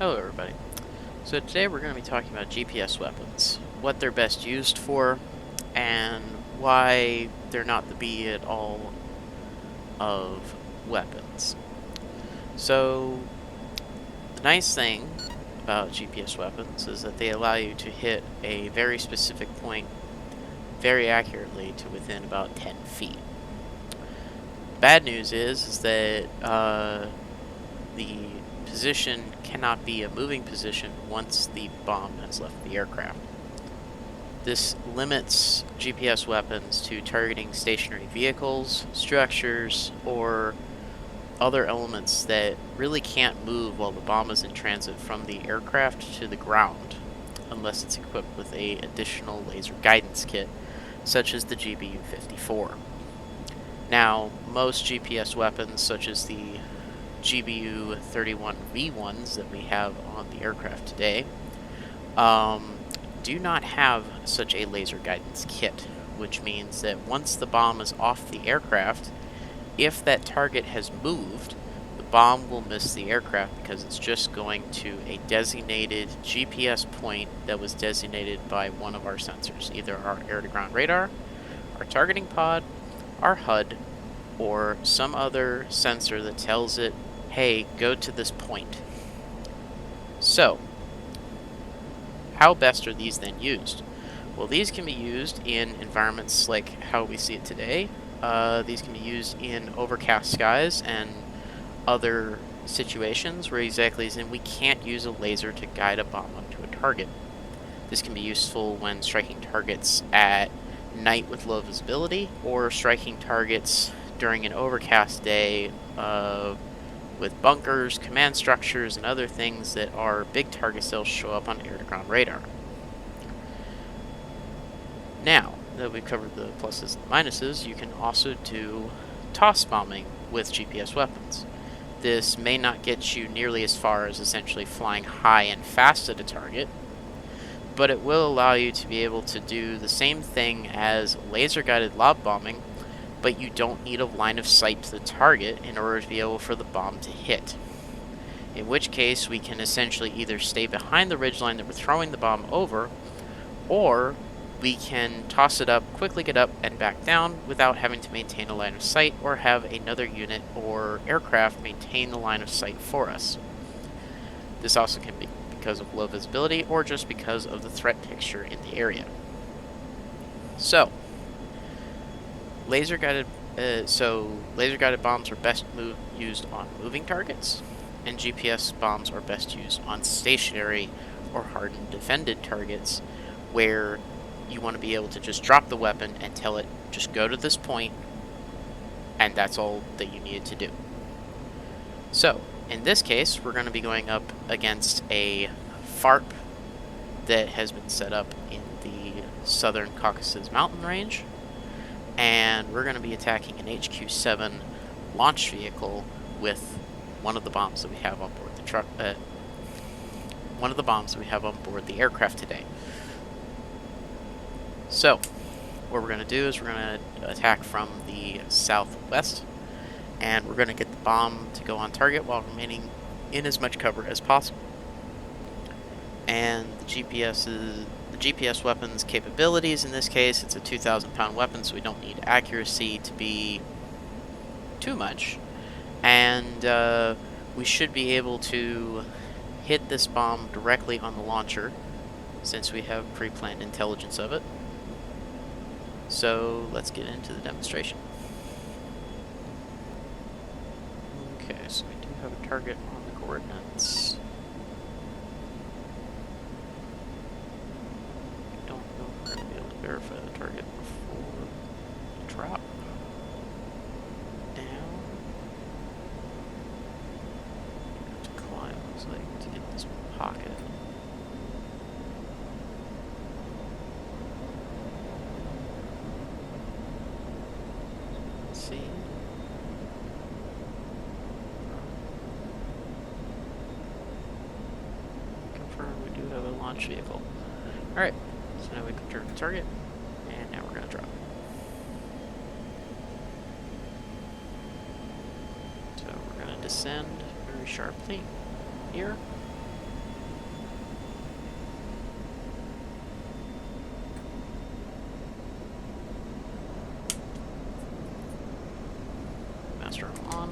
Hello everybody. So today we're going to be talking about GPS weapons, what they're best used for, and why they're not the be-all of weapons. So the nice thing about GPS weapons is that they allow you to hit a very specific point very accurately to within about 10 feet. Bad news is that the position cannot be a moving position once the bomb has left the aircraft. This limits GPS weapons to targeting stationary vehicles, structures, or other elements that really can't move while the bomb is in transit from the aircraft to the ground, unless it's equipped with an additional laser guidance kit, such as the GBU-54. Now, most GPS weapons, such as the GBU-31V1s that we have on the aircraft today, do not have such a laser guidance kit, which means that once the bomb is off the aircraft, if that target has moved, the bomb will miss the aircraft because it's just going to a designated GPS point that was designated by one of our sensors, either our air-to-ground radar, our targeting pod, our HUD, or some other sensor that tells it, hey, go to this point. So, how best are these then used? Well, these can be used in environments like how we see it today. These can be used in overcast skies and other situations where exactly as in we can't use a laser to guide a bomb onto a target. This can be useful when striking targets at night with low visibility, or striking targets during an overcast day with bunkers, command structures, and other things that are big targets that will show up on air-to-ground radar. Now that we've covered the pluses and minuses, you can also do toss bombing with GPS weapons. This may not get you nearly as far as essentially flying high and fast at a target, but it will allow you to be able to do the same thing as laser-guided lob bombing, but you don't need a line of sight to the target in order to be able for the bomb to hit. In which case, we can essentially either stay behind the ridgeline that we're throwing the bomb over, or we can toss it up, quickly get up and back down without having to maintain a line of sight or have another unit or aircraft maintain the line of sight for us. This also can be because of low visibility or just because of the threat picture in the area. So, laser-guided bombs are best used on moving targets, and GPS bombs are best used on stationary or hardened defended targets where you want to be able to just drop the weapon and tell it, just go to this point, and that's all that you needed to do. So, in this case, we're going to be going up against a FARP that has been set up in the southern Caucasus mountain range, and we're going to be attacking an HQ-7 launch vehicle with one of the bombs that we have on board the truck. One of the bombs that we have on board the aircraft today. So, what we're going to do is we're going to attack from the southwest, and we're going to get the bomb to go on target while remaining in as much cover as possible. And the GPS weapon's capabilities in this case, it's a 2,000-pound weapon, so we don't need accuracy to be too much. And we should be able to hit this bomb directly on the launcher, since we have pre-planned intelligence of it. So let's get into the demonstration. Okay, so we do have a target on the coordinates. I don't know if we're going to be able to verify the target before the drop. Down. Have to climb, looks like, to get this pocket. See. Confirm we do have a launch vehicle. Alright, so now we confirm the target, and now we're going to drop. So we're going to descend very sharply here. start on.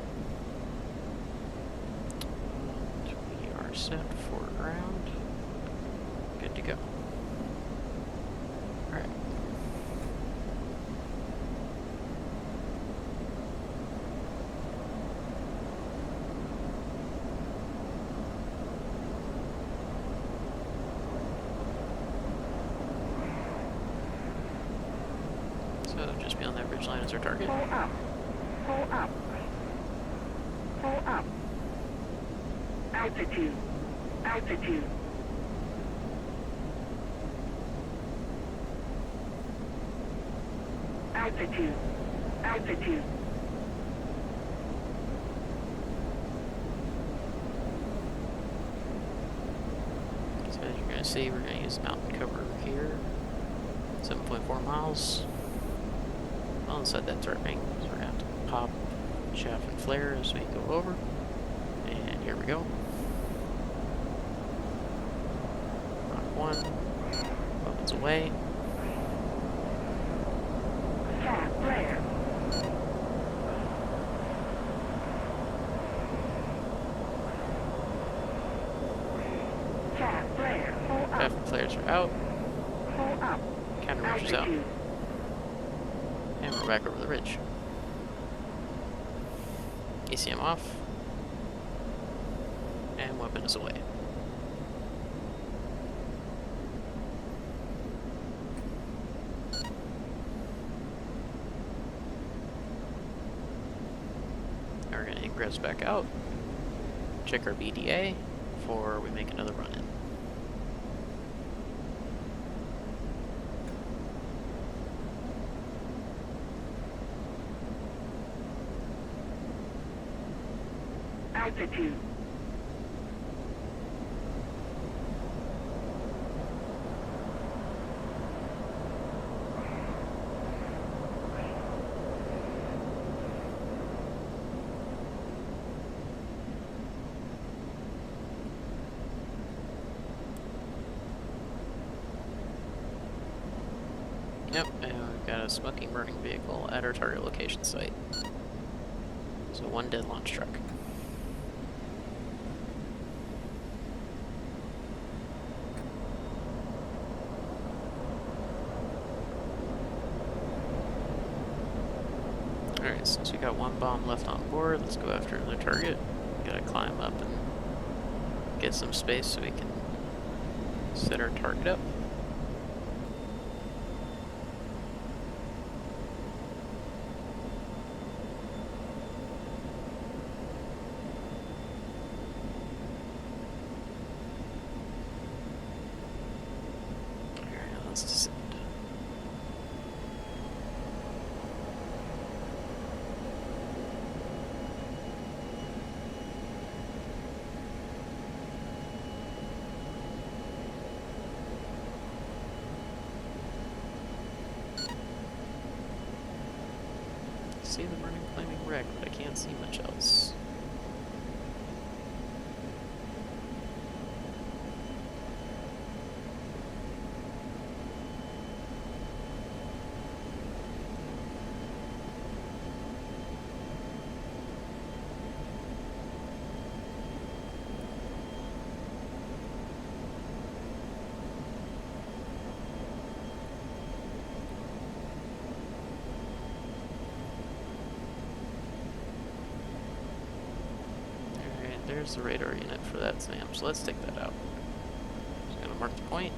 And we are set for ground. Good to go. Alright. So just beyond that ridge line is our target. Pull up. Pull up. Pull up. Altitude. Altitude. Altitude. Altitude. So as you're going to see, we're going to use mountain cover here. 7.4 miles. Well, inside that turret ring, so we're going to have to pop chaff and flare as we go over. And here we go. Rock 1. Weapons away. Chaff flare. Chaff flare. Pull up. Chaff and flares are out. Pull up. Countermeasures out. Altitude. And we're back over the ridge. ACM off. And weapon is away. Now we're going to ingress back out. Check our BDA before we make another run in. Altitude. Yep, and we've got a smoking burning vehicle at our target location site. So one dead launch truck. Alright, since we got one bomb left on board, let's go after another target. Gotta climb up and get some space so we can set our target up. Alright, let's descend. See the burning flaming wreck, but I can't see much else. There's the radar unit for that SAM, so let's take that out. Just gonna mark the point.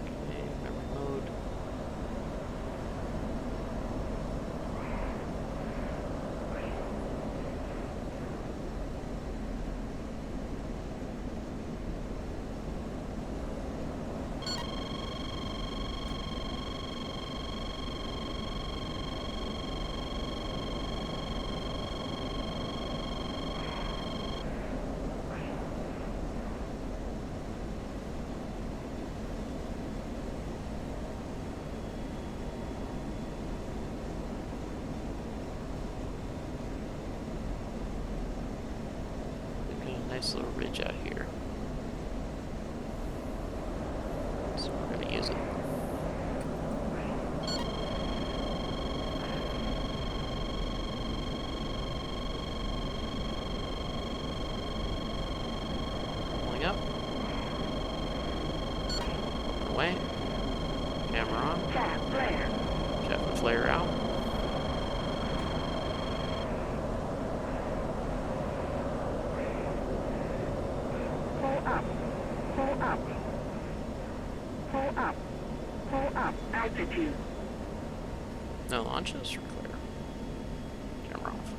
Okay, memory mode. away. Camera on. Jet flare. Jet and flare out. Pull up. Pull up. Pull up. Pull up. Altitude. No launches. We're clear. Camera off.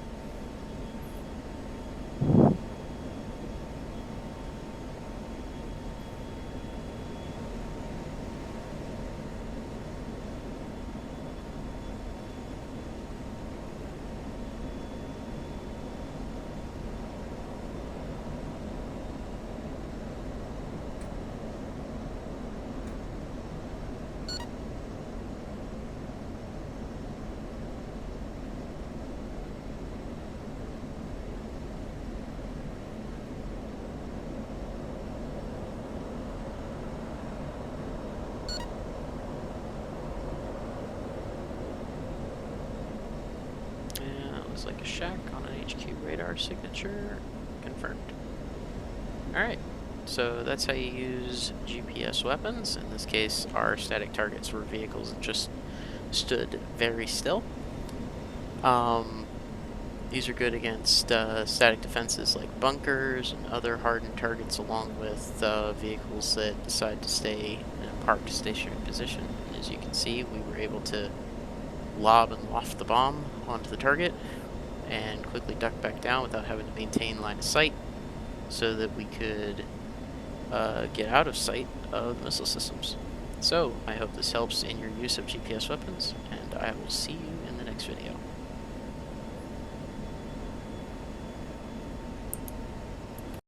Looks like a shack on an HQ radar signature. Confirmed. Alright, so that's how you use GPS weapons. In this case, our static targets were vehicles that just stood very still. These are good against static defenses like bunkers and other hardened targets, along with vehicles that decide to stay in a parked stationary position. As you can see, we were able to lob and loft the bomb onto the target and quickly duck back down without having to maintain line of sight, so that we could get out of sight of missile systems. So I hope this helps in your use of GPS weapons, and I will see you in the next video.